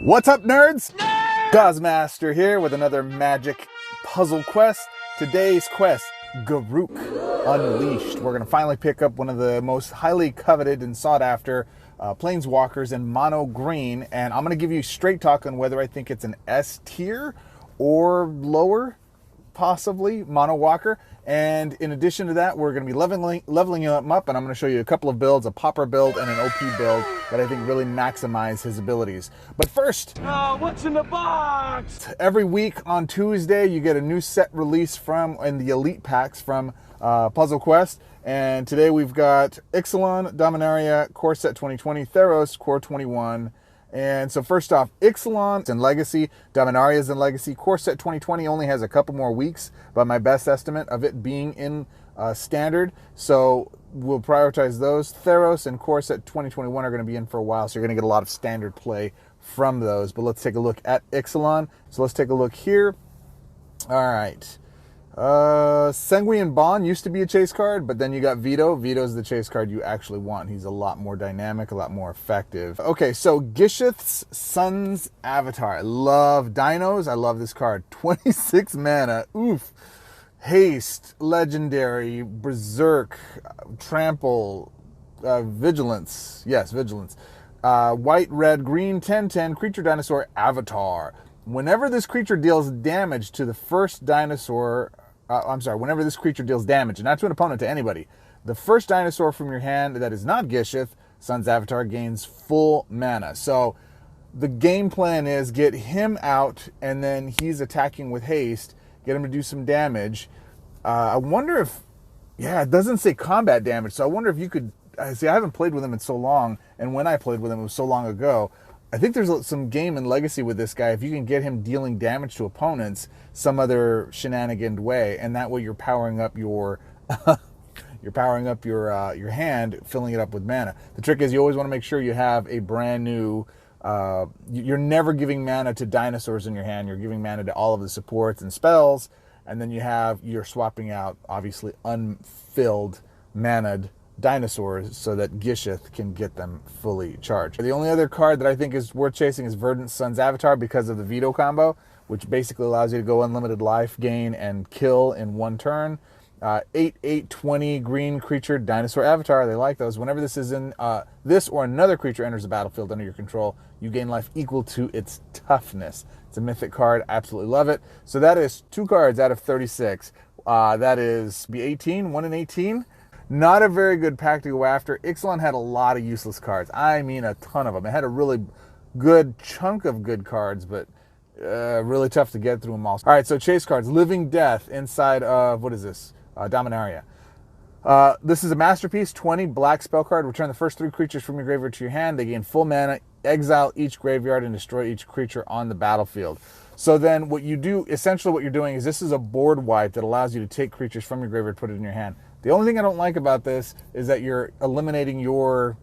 What's up, nerds? Goz Master here with another magic puzzle quest. Today's quest, Garruk Unleashed. We're going to finally pick up one of the most highly coveted and sought after Planeswalkers in mono green, and I'm going to give you straight talk on whether I think it's an S tier or lower, possibly, mono walker. And in addition to that, we're going to be leveling him up, and I'm going to show you a couple of builds, a Pauper build and an OP build that I think really maximize his abilities. But first, what's in the box? Every week on Tuesday, you get a new set release in the Elite Packs from Puzzle Quest. And today we've got Ixalan, Dominaria, Core Set 2020, Theros, Core 21. And so first off, Ixalan is in Legacy, Dominaria is in Legacy. Core Set 2020 only has a couple more weeks, by my best estimate of it being in Standard. So we'll prioritize those. Theros and Core Set 2021 are going to be in for a while, so you're going to get a lot of Standard play from those. But let's take a look at Ixalan. So let's take a look here. All right. Sanguine Bond used to be a chase card, but then you got Veto. Veto's the chase card you actually want. He's a lot more dynamic, a lot more effective. Okay, so Gisheth's Son's Avatar. I love dinos. I love this card. 26 mana. Oof. Haste, Legendary, Berserk, Trample, Vigilance. Yes, Vigilance. White, red, green, 10/10, creature dinosaur, Avatar. Whenever this creature deals damage to the first dinosaur, whenever this creature deals damage, and not to an opponent, to anybody, the first dinosaur from your hand that is not Gisheth, Son's Avatar, gains full mana. So the game plan is get him out, and then he's attacking with haste, get him to do some damage. I wonder if, it doesn't say combat damage, so I wonder if you could, see, I haven't played with him in so long, and when I played with him, it was so long ago. I think there's some game in Legacy with this guy. If you can get him dealing damage to opponents some other shenanigan way, and that way you're powering up your your hand, filling it up with mana. The trick is you always want to make sure you have a brand new. You're never giving mana to dinosaurs in your hand. You're giving mana to all of the supports and spells, and then you're swapping out obviously unfilled mana'd dinosaurs so that Gisheth can get them fully charged. The only other card that I think is worth chasing is Verdant's Son's Avatar because of the Veto combo, which basically allows you to go unlimited life gain and kill in one turn. 8/8/20 green creature dinosaur avatar. They like those. Whenever this is in this or another creature enters the battlefield under your control, you gain life equal to its toughness. It's a mythic card. Absolutely love it. So that is 2 cards out of 36. That is 1 in 18. Not a very good pack to go after. Ixalan had a lot of useless cards. I mean, a ton of them. It had a really good chunk of good cards, but really tough to get through them all. All right, so chase cards. Living Death inside of, what is this? Dominaria. This is a masterpiece. 20 black spell card. Return the first 3 creatures from your graveyard to your hand. They gain full mana. Exile each graveyard and destroy each creature on the battlefield. So then what you do, essentially what you're doing is this is a board wipe that allows you to take creatures from your graveyard, put it in your hand. The only thing I don't like about this is that you're eliminating your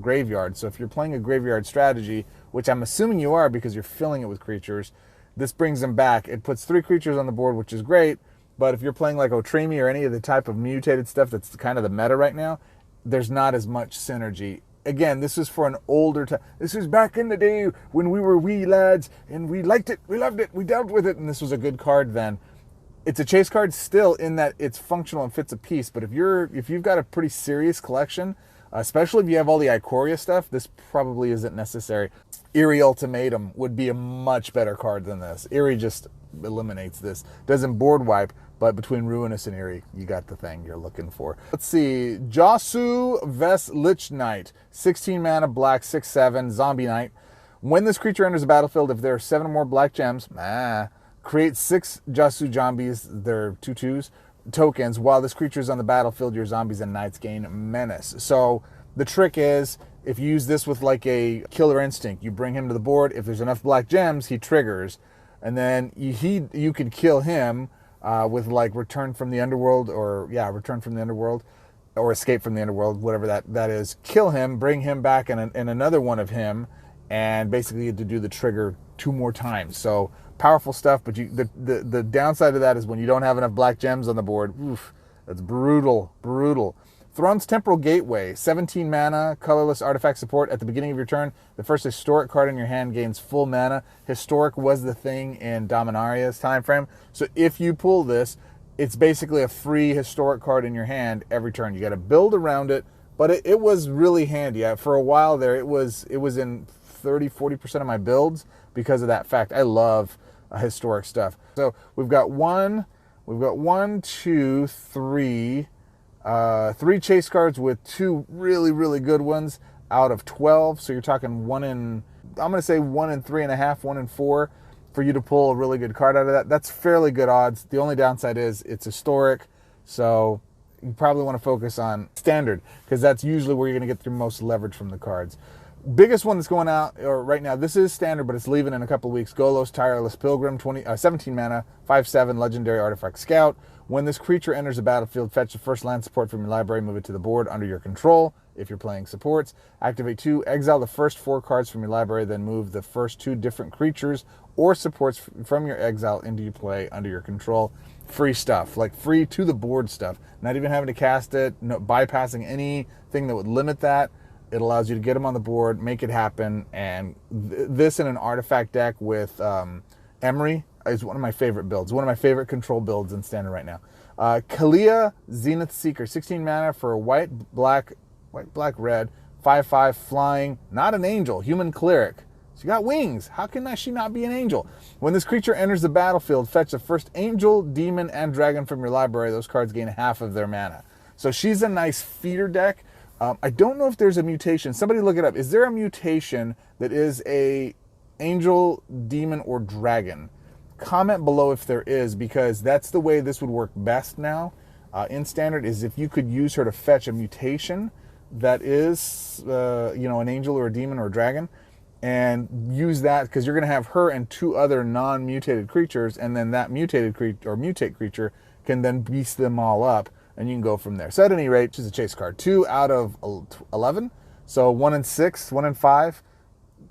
graveyard. So if you're playing a graveyard strategy, which I'm assuming you are because you're filling it with creatures, this brings them back. It puts 3 creatures on the board, which is great. But if you're playing like Otremi or any of the type of mutated stuff that's kind of the meta right now, there's not as much synergy. Again, this is for an older time. This was back in the day when we were wee lads and we liked it, we loved it, we dealt with it, and this was a good card then. It's a chase card still in that it's functional and fits a piece, but if you've got a pretty serious collection, especially if you have all the Ikoria stuff, this probably isn't necessary. Eerie Ultimatum would be a much better card than this. Eerie just eliminates this. Doesn't board wipe, but between Ruinous and Eerie, you got the thing you're looking for. Let's see. Josu Ves Lich Knight. 16 mana, black, 6/7, zombie knight. When this creature enters the battlefield, if there are 7 or more black gems, create 6 Josu zombies, they're 2/2s, tokens. While this creature is on the battlefield, your zombies and knights gain menace. So the trick is, if you use this with like a Killer Instinct, you bring him to the board. If there's enough black gems, he triggers. And then you can kill him with like Return from the Underworld or Escape from the Underworld, whatever that is. Kill him, bring him back and another one of him, and basically to do the trigger 2 more times. So powerful stuff, but the downside of that is when you don't have enough black gems on the board, oof, that's brutal. Thrawn's Temporal Gateway, 17 mana, colorless artifact support. At the beginning of your turn, the first historic card in your hand gains full mana. Historic was the thing in Dominaria's time frame. So if you pull this, it's basically a free historic card in your hand every turn. You got to build around it, but it was really handy. For a while there, it was in 30-40% of my builds because of that fact. I love historic stuff. So we've got one, two, three. Three chase cards with two really, really good ones out of 12. So you're talking I'm going to say 1 in 3.5, 1 in 4 for you to pull a really good card out of that. That's fairly good odds. The only downside is it's historic. So you probably want to focus on standard because that's usually where you're going to get the most leverage from the cards. Biggest one that's going out right now, this is standard, but it's leaving in a couple of weeks. Golos Tireless Pilgrim, 17 mana, 5/7, legendary artifact scout. When this creature enters the battlefield, fetch the first land support from your library, move it to the board under your control. If you're playing supports, activate 2, exile the first 4 cards from your library, then move the first 2 different creatures or supports from your exile into your play under your control. Free stuff, like free to the board stuff. Not even having to cast it, no, bypassing anything that would limit that. It allows you to get them on the board, make it happen, and this in an artifact deck with Emery is one of my favorite builds, one of my favorite control builds in Standard right now. Kalia Zenith Seeker, 16 mana for a white, black, red, 5/5 flying, not an angel, human cleric. She got wings. How can she not be an angel? When this creature enters the battlefield, fetch the first angel, demon, and dragon from your library. Those cards gain half of their mana. So she's a nice feeder deck. I don't know if there's a mutation. Somebody look it up. Is there a mutation that is a angel, demon, or dragon? Comment below if there is, because that's the way this would work best now in Standard, is if you could use her to fetch a mutation that is, an angel or a demon or a dragon, and use that, because you're going to have her and 2 other non-mutated creatures, and then that mutated creature or mutate creature can then beast them all up, and you can go from there. So at any rate, she's a chase card. 2 out of 11, so 1 in 6, 1 in 5.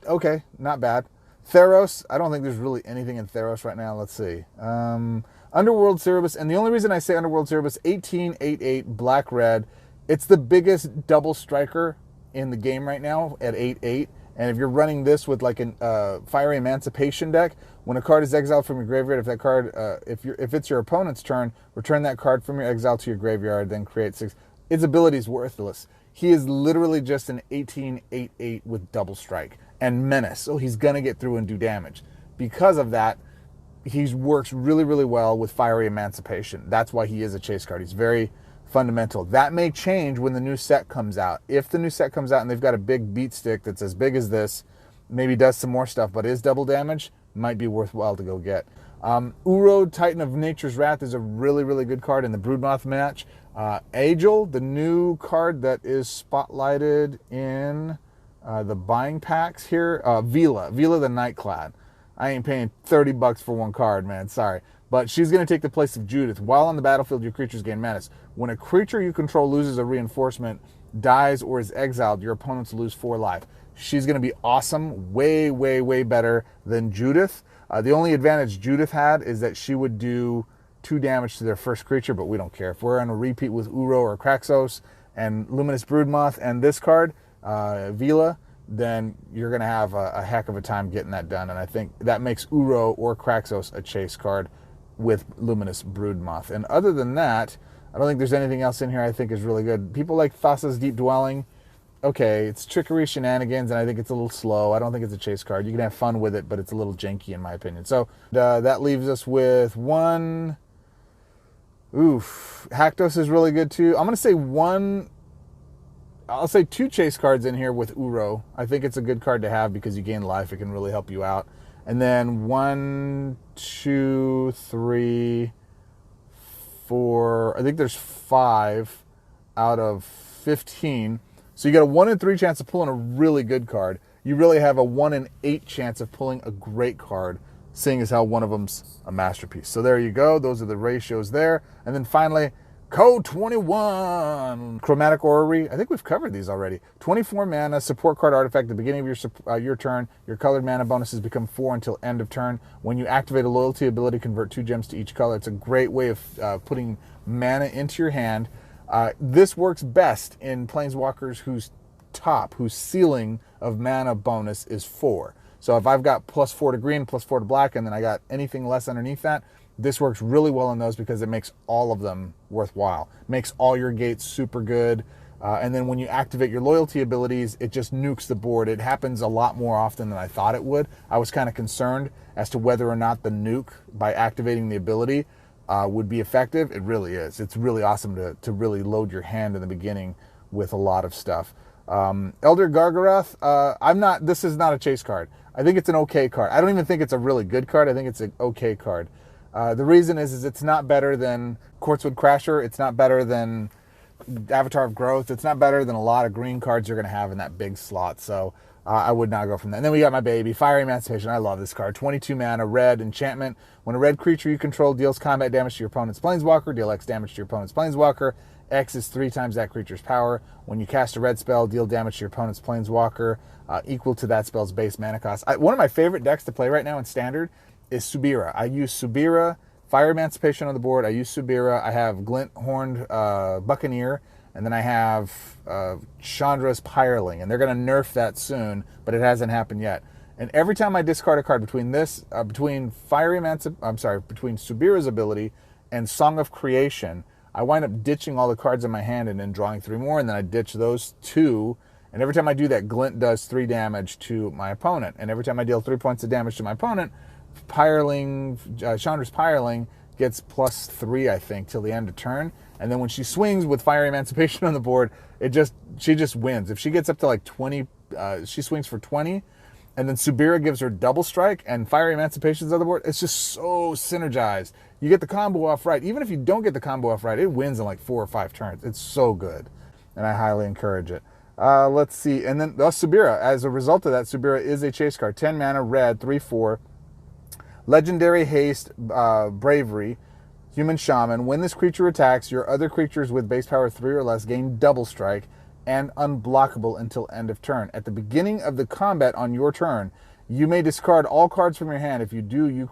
Okay, not bad. Theros, I don't think there's really anything in Theros right now. Let's see. Underworld Cerebus, and the only reason I say Underworld Cerebus, 18/8/8, black-red. It's the biggest double striker in the game right now at 8/8. And if you're running this with like a Fiery Emancipation deck, when a card is exiled from your graveyard, if that card, if it's your opponent's turn, return that card from your exile to your graveyard, then create 6. His ability is worthless. He is literally just an 18/8/8 with double strike and menace. So he's going to get through and do damage. Because of that, he works really, really well with Fiery Emancipation. That's why he is a chase card. He's very fundamental. That may change when the new set comes out. If the new set comes out and they've got a big beat stick that's as big as this, maybe does some more stuff, but is double damage, might be worthwhile to go get. Uro, Titan of Nature's Wrath, is a really, really good card in the Broodmoth match. Agil, the new card that is spotlighted in the buying packs here. Vila the Nightclad. I ain't paying $30 for one card, man. Sorry. But she's going to take the place of Judith. While on the battlefield, your creatures gain menace. When a creature you control loses a reinforcement, dies, or is exiled, your opponents lose 4 life. She's going to be awesome. Way, way, way better than Judith. The only advantage Judith had is that she would do 2 damage to their first creature, but we don't care. If we're on a repeat with Uro or Kraxos and Luminous Broodmoth and this card, Vila, then you're going to have a heck of a time getting that done. And I think that makes Uro or Kraxos a chase card with Luminous Broodmoth. And other than that, I don't think there's anything else in here I think is really good. People like Thassa's Deep Dwelling. Okay, it's trickery shenanigans, and I think it's a little slow. I don't think it's a chase card. You can have fun with it, but it's a little janky in my opinion. So that leaves us with 1. Haktos is really good too. I'm going to say 1. I'll say 2 chase cards in here with Uro. I think it's a good card to have because you gain life. It can really help you out. And then 1, 2, 3, 4. I think there's 5 out of 15. So you got a 1 in 3 chance of pulling a really good card. You really have a 1 in 8 chance of pulling a great card, seeing as how one of them's a masterpiece. So there you go. Those are the ratios there. And then finally, Code 21, Chromatic Orrery. I think we've covered these already. 24 mana, support card artifact. At the beginning of your turn, your colored mana bonuses become 4 until end of turn. When you activate a loyalty ability, convert 2 gems to each color. It's a great way of putting mana into your hand. This works best in Planeswalkers whose ceiling of mana bonus is 4. So if I've got +4 to green, +4 to black, and then I got anything less underneath that, this works really well in those because it makes all of them worthwhile. Makes all your gates super good. And then when you activate your loyalty abilities, it just nukes the board. It happens a lot more often than I thought it would. I was kind of concerned as to whether or not the nuke, by activating the ability, would be effective. It really is. It's really awesome to really load your hand in the beginning with a lot of stuff. Elder Garruk, this is not a chase card. I think it's an okay card. I don't even think it's a really good card. I think it's an okay card. The reason is it's not better than Quartzwood Crasher. It's not better than Avatar of Growth. It's not better than a lot of green cards you're going to have in that big slot. So I would not go from that. And then we got my baby, Fiery Emancipation. I love this card. 22 mana, red, enchantment. When a red creature you control deals combat damage to your opponent's Planeswalker, deal X damage to your opponent's Planeswalker. X is 3 times that creature's power. When you cast a red spell, deal damage to your opponent's Planeswalker, equal to that spell's base mana cost. One of my favorite decks to play right now in Standard is Subira. I use Subira, Fire Emancipation on the board. I use Subira. I have Glint Horned Buccaneer, and then I have Chandra's Pyreling, and they're going to nerf that soon, but it hasn't happened yet. And every time I discard a card between between Subira's ability and Song of Creation, I wind up ditching all the cards in my hand and then drawing 3 more, and then I ditch those 2. And every time I do that, Glint does 3 damage to my opponent. And every time I deal 3 points of damage to my opponent, Chandra's Pyreling gets +3, I think, till the end of turn. And then when she swings with Fire Emancipation on the board, she just wins. If she gets up to like 20, she swings for 20, and then Subira gives her double strike, and Fire Emancipation's on the board. It's just so synergized. You get the combo off right. Even if you don't get the combo off right, it wins in like 4 or 5 turns. It's so good, and I highly encourage it. Let's see. And then Subira, as a result of that, Subira is a chase card. 10 mana, red, 3/4. Legendary Haste, Bravery, Human Shaman. When this creature attacks, your other creatures with base power 3 or less gain double strike and unblockable until end of turn. At the beginning of the combat on your turn, you may discard all cards from your hand. If you do,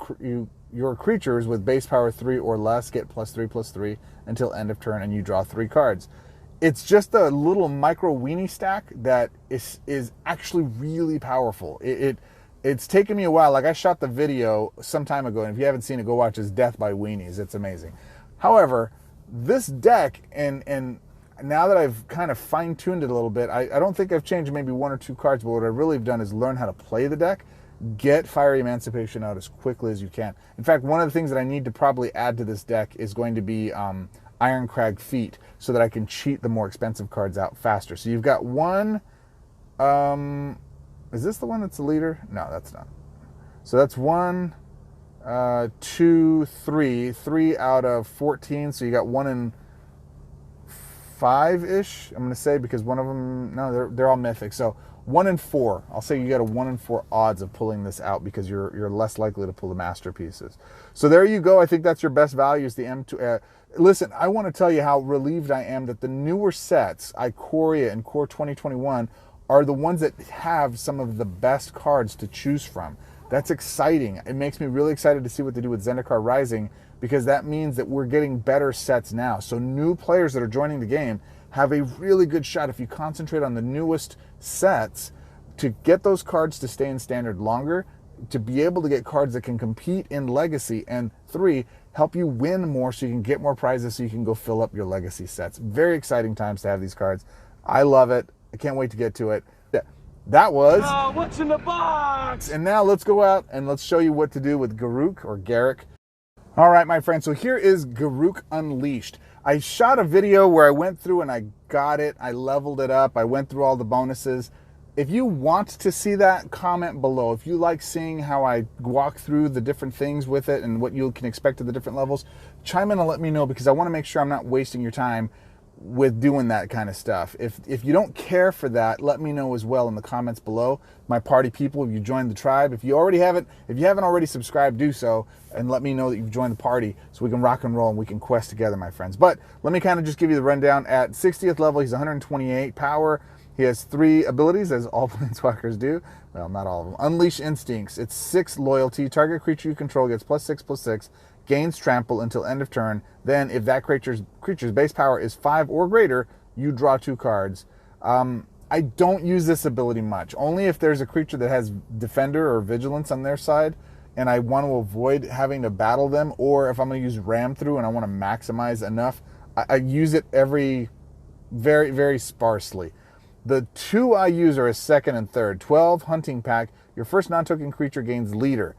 your creatures with base power 3 or less get +3/+3 until end of turn, and you draw 3 cards. It's just a little micro weenie stack that is actually really powerful. It's taken me a while. Like, I shot the video some time ago, and if you haven't seen it, go watch his Death by Weenies. It's amazing. However, this deck, and now that I've kind of fine-tuned it a little bit, I don't think I've changed maybe 1 or 2 cards, but what I've really done is learn how to play the deck. Get Fiery Emancipation out as quickly as you can. In fact, one of the things that I need to probably add to this deck is going to be Ironcrag Feet, so that I can cheat the more expensive cards out faster. So you've got one... is this the one that's the leader? No, that's not. So that's 1, 2, 3. 3 out of 14. So you got 1 in 5-ish, I'm going to say, because one of them... No, they're all mythic. So 1 in 4. I'll say you got a 1 in 4 odds of pulling this out because you're less likely to pull the masterpieces. So there you go. I think that's your best value is the M2... listen, I want to tell you how relieved I am that the newer sets, Ikoria and Core 2021, are the ones that have some of the best cards to choose from. That's exciting. It makes me really excited to see what they do with Zendikar Rising, because that means that we're getting better sets now. So new players that are joining the game have a really good shot, if you concentrate on the newest sets, to get those cards to stay in Standard longer, to be able to get cards that can compete in Legacy, and 3, help you win more so you can get more prizes so you can go fill up your Legacy sets. Very exciting times to have these cards. I love it. I can't wait to get to it. That was... Oh, what's in the box? And now let's go out and let's show you what to do with Garruk or Garruk. All right, my friends, so here is Garruk Unleashed. I shot a video where I went through and I got it. I leveled it up. I went through all the bonuses. If you want to see that, comment below. If you like seeing how I walk through the different things with it and what you can expect at the different levels, chime in and let me know, because I want to make sure I'm not wasting your time with doing that kind of stuff. If you don't care for that, let me know as well in the comments below. My party people, if you joined the tribe, if you haven't already subscribed, do so, and let me know that you've joined the party so we can rock and roll and we can quest together, my friends. But let me kind of just give you the rundown. At 60th level, he's 128 power. He has 3 abilities, as all Planeswalkers do. Well, not all of them. Unleash Instincts. It's 6 loyalty. Target creature you control gets +6/+6. gains trample until end of turn. Then if that creature's base power is 5 or greater, you draw 2 cards. I don't use this ability much, only if there's a creature that has Defender or Vigilance on their side, and I want to avoid having to battle them, or if I'm going to use Ram Through and I want to maximize enough. I use it very, very sparsely. The 2 I use are a second and third. 12, Hunting Pack. Your first non-token creature gains Leader.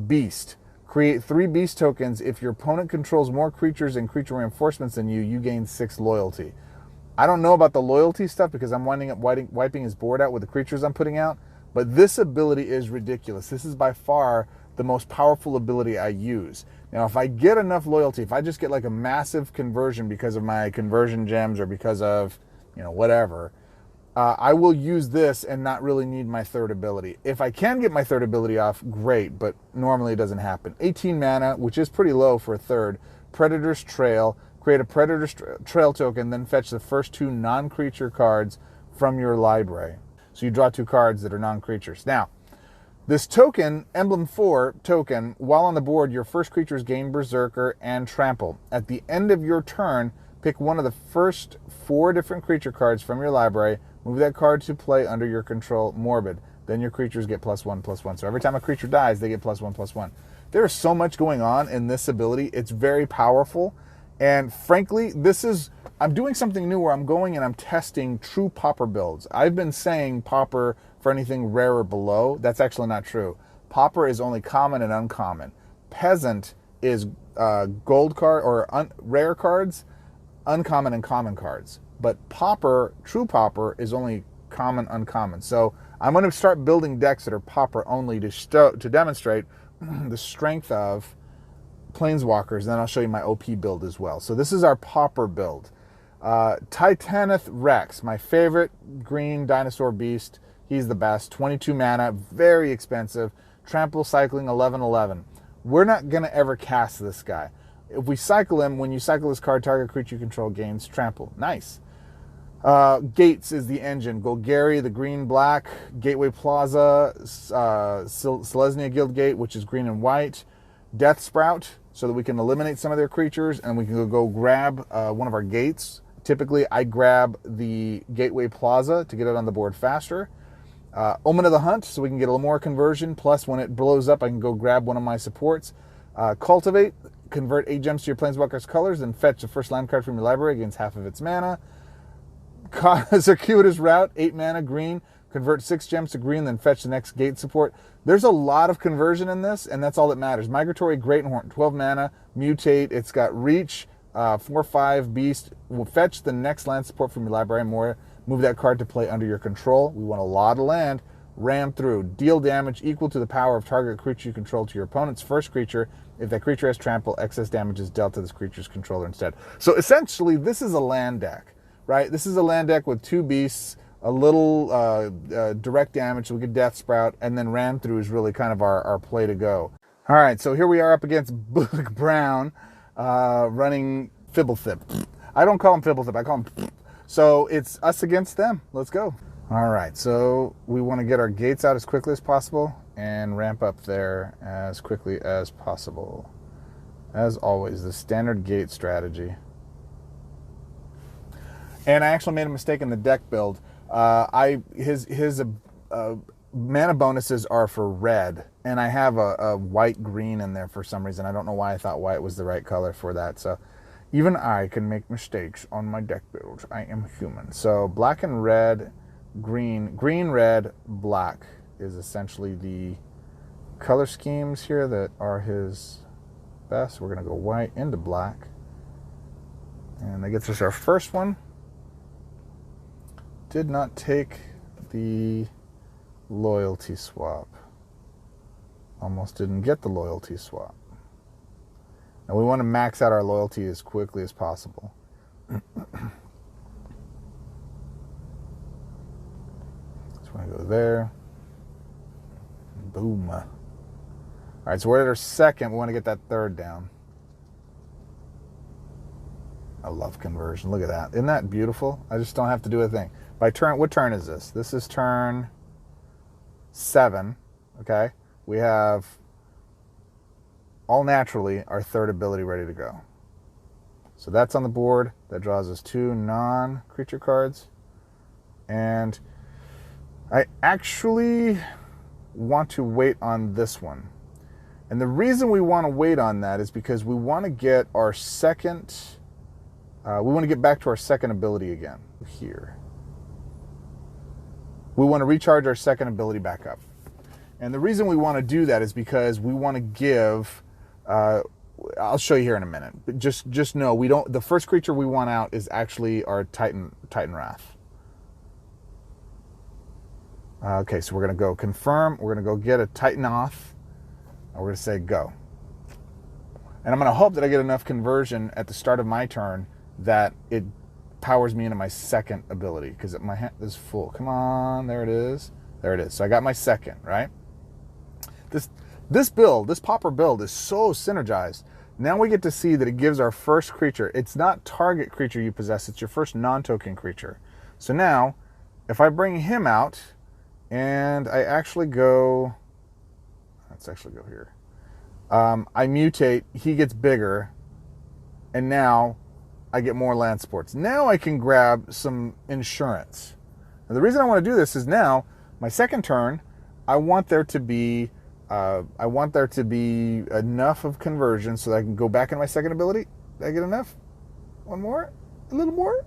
Beast. Create 3 Beast tokens. If your opponent controls more creatures and creature reinforcements than you, you gain 6 loyalty. I don't know about the loyalty stuff because I'm winding up wiping his board out with the creatures I'm putting out, but this ability is ridiculous. This is by far the most powerful ability I use. Now, if I get enough loyalty, if I just get like a massive conversion because of my conversion gems or because of, whatever, I will use this and not really need my third ability. If I can get my third ability off, great, but normally it doesn't happen. 18 mana, which is pretty low for a third. Predator's Trail. Create a Predator's Trail token, then fetch the first 2 non-creature cards from your library. So you draw 2 cards that are non-creatures. Now, this token, Emblem 4 token, while on the board, your first creatures gain Berserker and Trample. At the end of your turn, pick one of the first 4 different creature cards from your library, move that card to play under your control, Morbid. Then your creatures get +1/+1. So every time a creature dies, they get +1/+1. There is so much going on in this ability. It's very powerful. And frankly, I'm doing something new where I'm going and I'm testing true Pauper builds. I've been saying Pauper for anything rare or below. That's actually not true. Pauper is only common and uncommon. Peasant is gold card or rare cards, uncommon and common cards. But Pauper, true Pauper, is only common, uncommon. So I'm going to start building decks that are Pauper only to demonstrate the strength of Planeswalkers, and then I'll show you my OP build as well. So this is our Pauper build. Titanith Rex, my favorite green dinosaur beast. He's the best. 22 mana, very expensive. Trample cycling 11/11. We're not going to ever cast this guy. If we cycle him, when you cycle this card, target creature you control gains Trample. Nice. Gates is the engine. Golgari, the green-black. Gateway Plaza. Selesnya Guild Gate, which is green and white. Death Sprout, so that we can eliminate some of their creatures, and we can go grab one of our gates. Typically, I grab the Gateway Plaza to get it on the board faster. Omen of the Hunt, so we can get a little more conversion. Plus, when it blows up, I can go grab one of my supports. Cultivate, convert 8 gems to your Planeswalker's colors, and fetch the first land card from your library against half of its mana. Circuitous Route, 8 mana, green. Convert 6 gems to green, then fetch the next gate support. There's a lot of conversion in this, and that's all that matters. Migratory Greathorn, 12 mana, mutate. It's got reach, 4/5 beast. We'll fetch the next land support from your library and more. Move that card to play under your control. We want a lot of land. Ram Through. Deal damage equal to the power of target creature you control to your opponent's first creature. If that creature has trample, excess damage is dealt to this creature's controller instead. So essentially, this is a land deck, right? This is a land deck with 2 beasts, a little direct damage, so we get Death Sprout, and then Ram Through is really kind of our play to go. All right, so here we are up against Book Brown running Fibblethip. I don't call him Fibblethip, I call him. So it's us against them. Let's go. All right, so we want to get our gates out as quickly as possible and ramp up there as quickly as possible. As always, the standard gate strategy. And I actually made a mistake in the deck build. His mana bonuses are for red, and I have a white green in there for some reason. I don't know why I thought white was the right color for that. So even I can make mistakes on my deck build. I am human. So black and red, green, red, black is essentially the color schemes here that are his best. We're going to go white into black, and that gets us our first one. Did not take the loyalty swap. Almost didn't get the loyalty swap. Now we want to max out our loyalty as quickly as possible. Just want to go there. Boom. All right, so we're at our second. We want to get that third down. I love conversion. Look at that. Isn't that beautiful? I just don't have to do a thing. By turn, what turn is this? This is turn 7, okay? We have all naturally, our third ability ready to go. So that's on the board. That draws us 2 non-creature cards. And I actually want to wait on this one. And the reason we want to wait on that is because we want to get our second, we want to get back to our second ability again here. We want to recharge our second ability back up. And the reason we want to do that is because we want to give, I'll show you here in a minute, but just know we don't, the first creature we want out is actually our Titan Wrath. Okay, so we're going to go confirm. We're going to go get a Titan off. And we're going to say go. And I'm going to hope that I get enough conversion at the start of my turn that it powers me into my second ability, because my hand is full. Come on, there it is. There it is. So I got my second, right? This build, this Pauper build is so synergized. Now we get to see that it gives our first creature. It's not target creature you possess. It's your first non-token creature. So now, if I bring him out, and I actually go, let's actually go here. I mutate, he gets bigger, and now I get more land supports. Now I can grab some insurance. And the reason I want to do this is now, my second turn, I want there to be enough of conversion so that I can go back in my second ability. Did I get enough? One more? A little more?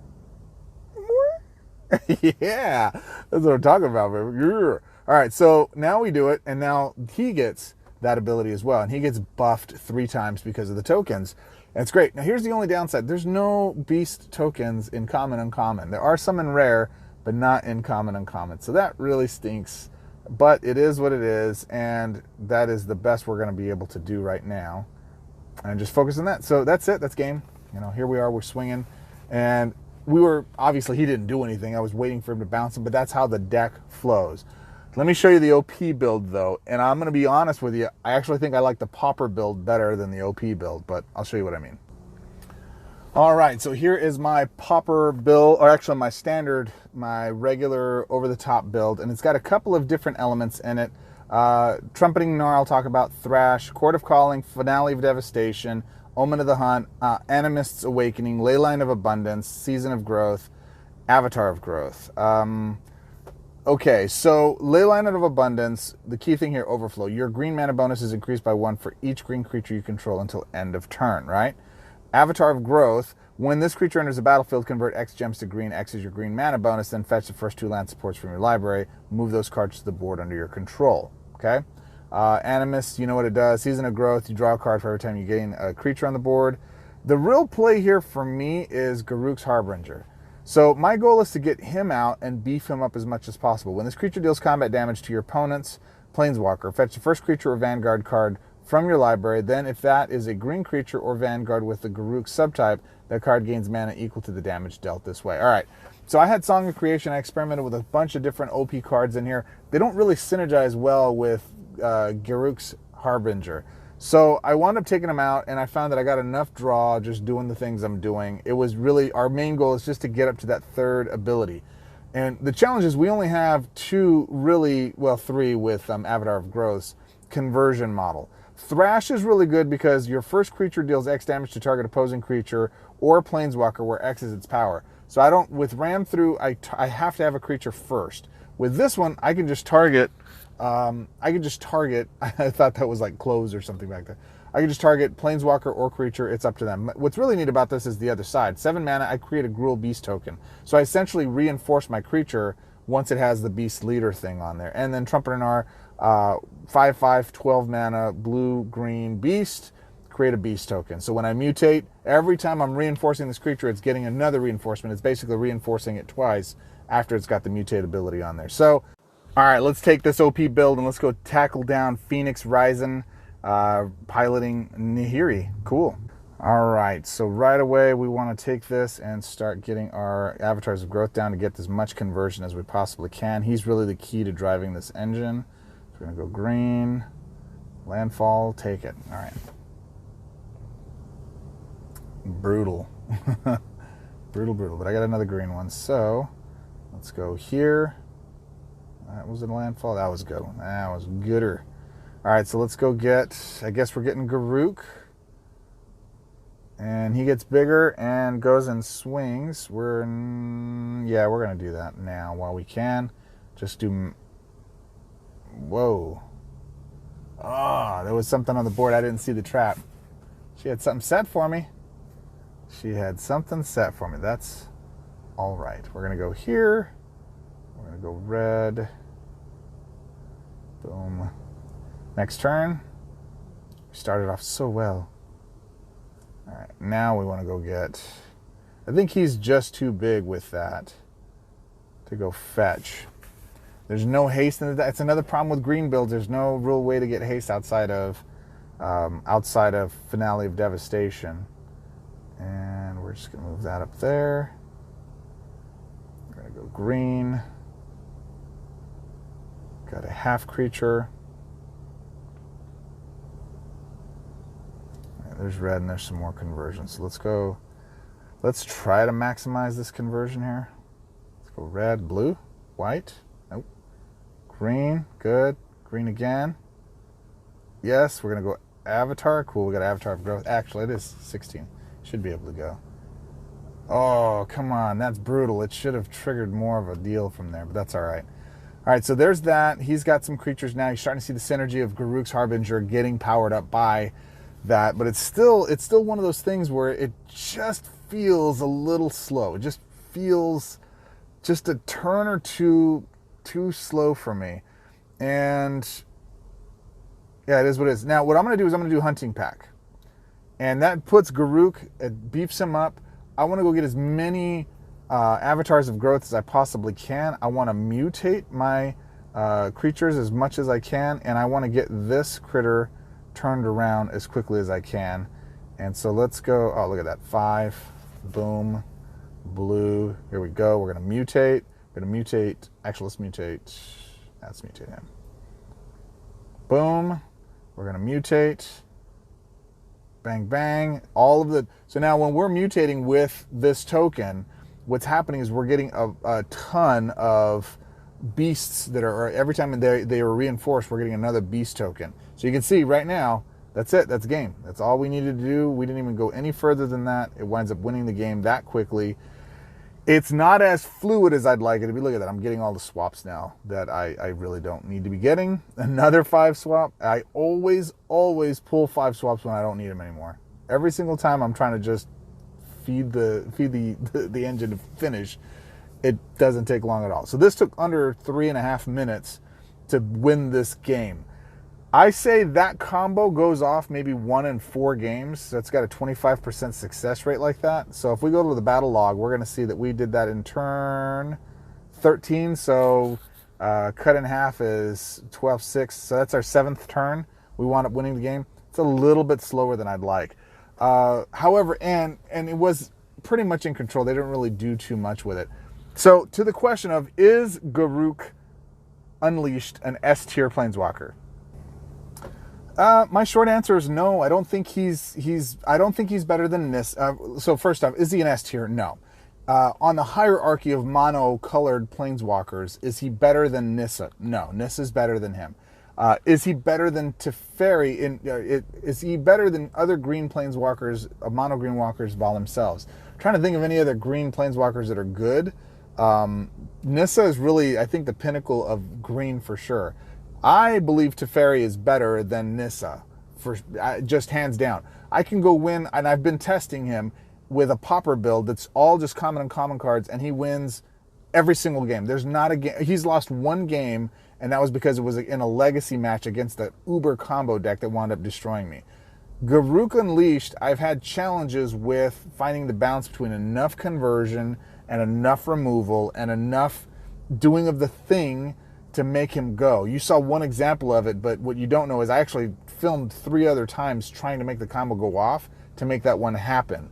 Yeah, that's what I'm talking about, baby. Yeah. All right, so now we do it, and now he gets that ability as well, and he gets buffed 3 times because of the tokens. And it's great. Now, here's the only downside. There's no beast tokens in common, uncommon. There are some in rare, but not in common, uncommon. So that really stinks, but it is what it is, and that is the best we're going to be able to do right now. And just focus on that. So that's it. That's game. You know, here we are. We're swinging, and we were, obviously he didn't do anything. I was waiting for him to bounce him, but that's how the deck flows. Let me show you the OP build though, and I'm going to be honest with you. I actually think I like the Pauper build better than the OP build, but I'll show you what I mean. All right, so here is my Pauper build, or actually my standard, my regular over-the-top build, and it's got a couple of different elements in it. Trumpeting Gnar, I'll talk about. Thrash, Court of Calling, Finale of Devastation, Omen of the Hunt, Animist's Awakening, Leyline of Abundance, Season of Growth, Avatar of Growth. Okay, so Leyline of Abundance, the key thing here, overflow. Your green mana bonus is increased by 1 for each green creature you control until end of turn, right? Avatar of Growth, when this creature enters the battlefield, convert X gems to green. X is your green mana bonus, then fetch the first 2 land supports from your library. Move those cards to the board under your control, okay? Animist, you know what it does. Season of Growth, you draw a card for every time you gain a creature on the board. The real play here for me is Garruk's Harbinger. So my goal is to get him out and beef him up as much as possible. When this creature deals combat damage to your opponent's Planeswalker, fetch the first creature or Vanguard card from your library. Then if that is a green creature or Vanguard with the Garruk subtype, that card gains mana equal to the damage dealt this way. All right, so I had Song of Creation. I experimented with a bunch of different OP cards in here. They don't really synergize well with Garruk's Harbinger. So I wound up taking them out, and I found that I got enough draw just doing the things I'm doing. It was really, our main goal is just to get up to that third ability. And the challenge is we only have 2 really, well, 3 with Avatar of Growth's conversion model. Thrash is really good because your first creature deals X damage to target opposing creature or Planeswalker where X is its power. So I don't, with Ram Through, I have to have a creature first. With this one, I can just target, I thought that was like close or something back there. I can just target Planeswalker or creature, it's up to them. What's really neat about this is the other side. 7 mana, I create a Gruul Beast token. So I essentially reinforce my creature once it has the Beast Leader thing on there. And then Trumpeter Gnar, 5/5, 12 mana, blue-green beast, create a beast token. So when I mutate, every time I'm reinforcing this creature, it's getting another reinforcement. It's basically reinforcing it twice after it's got the mutate ability on there. So, all right, let's take this OP build and let's go tackle down Phoenix Rising, piloting Nahiri. Cool. All right, so right away we want to take this and start getting our Avatars of Growth down to get as much conversion as we possibly can. He's really the key to driving this engine. So we're going to go green, landfall, take it. All right. Brutal. brutal, but I got another green one. So let's go here. That was a landfall. That was good. That was gooder. All right, so let's go get, I guess we're getting Garruk. And he gets bigger and goes and swings. Yeah, we're going to do that now while we can. Just do, whoa. Oh, there was something on the board. I didn't see the trap. She had something set for me. She had something set for me. That's all right. We're going to go here. We're going to go red. Boom. Next turn. We started off so well. All right, now we want to go get... I think he's just too big with that to go fetch. There's no haste in that. It's another problem with green builds. There's no real way to get haste outside of Finale of Devastation. And we're just going to move that up there. We're going to go green. Got a half creature. There's red and there's some more conversions. So let's go. Let's try to maximize this conversion here. Let's go red, blue, white. Nope. Green, good. Green again. Yes, we're going to go Avatar. Cool, we got Avatar of Growth. Actually, it is 16. Should be able to go. Oh, come on. That's brutal. It should have triggered more of a deal from there, but that's all right. All right, so there's that. He's got some creatures now. He's starting to see the synergy of Garruk's Harbinger getting powered up by that, but it's still one of those things where it just feels a little slow. It just feels just a turn or two too slow for me. And yeah, it is what it is. Now, what I'm going to do is I'm going to do Hunting Pack. And that puts Garruk, it beefs him up. I want to go get as many avatars of growth as I possibly can. I want to mutate my creatures as much as I can, and I want to get this critter turned around as quickly as I can. And so let's go. Oh, look at that. 5. Boom. Blue. Here we go. We're going to mutate. We're going to mutate. Actually, let's mutate. Let's mutate him. Boom. We're going to mutate. Bang, bang. All of the... So now when we're mutating with this token, what's happening is we're getting a ton of beasts that are... Every time they are reinforced, we're getting another beast token. So you can see right now, that's it. That's game. That's all we needed to do. We didn't even go any further than that. It winds up winning the game that quickly. It's not as fluid as I'd like it to be. Look at that. I'm getting all the swaps now that I really don't need to be getting. Another 5 swap. I always pull 5 swaps when I don't need them anymore. Every single time I'm trying to just feed the engine to finish. It doesn't take long at all. So this took under 3.5 minutes to win this game. I say that combo goes off maybe 1 in 4 games. So it's got a 25% success rate like that. So if we go to the battle log, we're going to see that we did that in turn 13. So cut in half is 12-6. So that's our 7th turn. We wound up winning the game. It's a little bit slower than I'd like. However, and it was pretty much in control. They didn't really do too much with it. So to the question of, is Garruk Unleashed an S-tier Planeswalker? My short answer is no. I don't think he's better than Nissa. So first off, is he an S tier? No. On the hierarchy of mono-colored Planeswalkers, is he better than Nissa? No. Nissa's better than him. Is he better than Teferi? Is he better than other green Planeswalkers, mono green walkers by themselves? I'm trying to think of any other green Planeswalkers that are good. Nissa is really, I think, the pinnacle of green for sure. I believe Teferi is better than Nissa, just hands down. I can go win, and I've been testing him with a Pauper build that's all just common and common cards, and he wins every single game. There's not a game. He's lost 1 game, and that was because it was in a legacy match against the Uber combo deck that wound up destroying me. Garruk Unleashed, I've had challenges with finding the balance between enough conversion and enough removal and enough doing of the thing to make him go. You saw one example of it, but what you don't know is I actually filmed 3 other times trying to make the combo go off to make that one happen.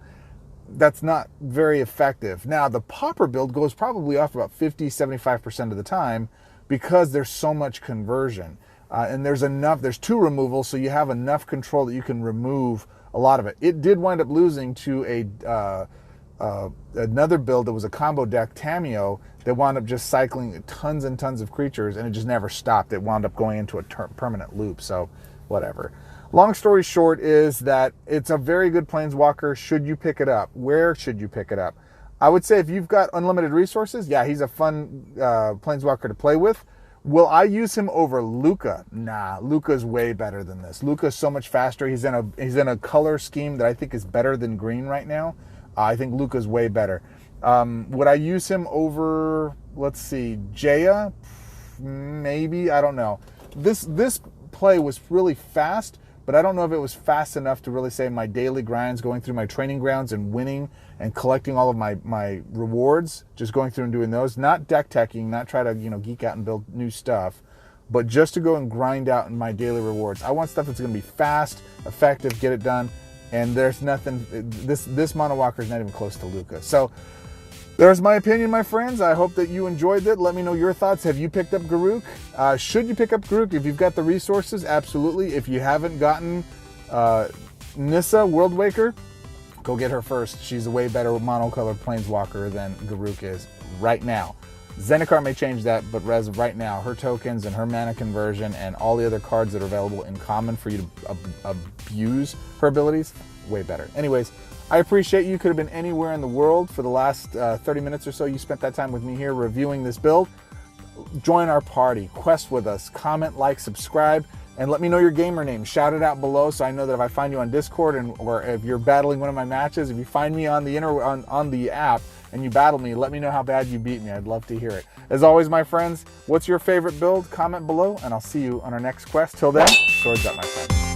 That's not very effective. Now, the Pauper build goes probably off about 50-75% of the time because there's so much conversion. And there's 2 removals, so you have enough control that you can remove a lot of it. It did wind up losing to another build that was a combo deck, Tameo, that wound up just cycling tons and tons of creatures, and it just never stopped. It wound up going into a permanent loop, so whatever. Long story short is that it's a very good Planeswalker. Should you pick it up? Where should you pick it up? I would say if you've got unlimited resources, yeah, he's a fun Planeswalker to play with. Will I use him over Luca? Nah, Luca's way better than this. Luca's so much faster. He's in a color scheme that I think is better than green right now. I think Luca's way better. Would I use him over, let's see, Jaya? Maybe, I don't know. This play was really fast, but I don't know if it was fast enough to really say my daily grinds, going through my training grounds and winning and collecting all of my rewards, just going through and doing those, not deck teching, not try to, geek out and build new stuff, but just to go and grind out in my daily rewards. I want stuff that's going to be fast, effective, get it done, and there's nothing, this Mono Walker is not even close to Luca. So there's my opinion, my friends. I hope that you enjoyed it. Let me know your thoughts. Have you picked up Garruk? Should you pick up Garruk if you've got the resources? Absolutely. If you haven't gotten Nissa Worldwaker, go get her first. She's a way better monocolored Planeswalker than Garruk is right now. Zendikar may change that, but as of right now, her tokens and her mana conversion and all the other cards that are available in common for you to abuse her abilities, way better. Anyways, I appreciate you. Could have been anywhere in the world for the last 30 minutes or so. You spent that time with me here reviewing this build. Join our party. Quest with us. Comment, like, subscribe, and let me know your gamer name. Shout it out below so I know that if I find you on Discord or if you're battling one of my matches, if you find me on the on the app and you battle me, let me know how bad you beat me. I'd love to hear it. As always, my friends, what's your favorite build? Comment below, and I'll see you on our next quest. Till then, swords up, my friends.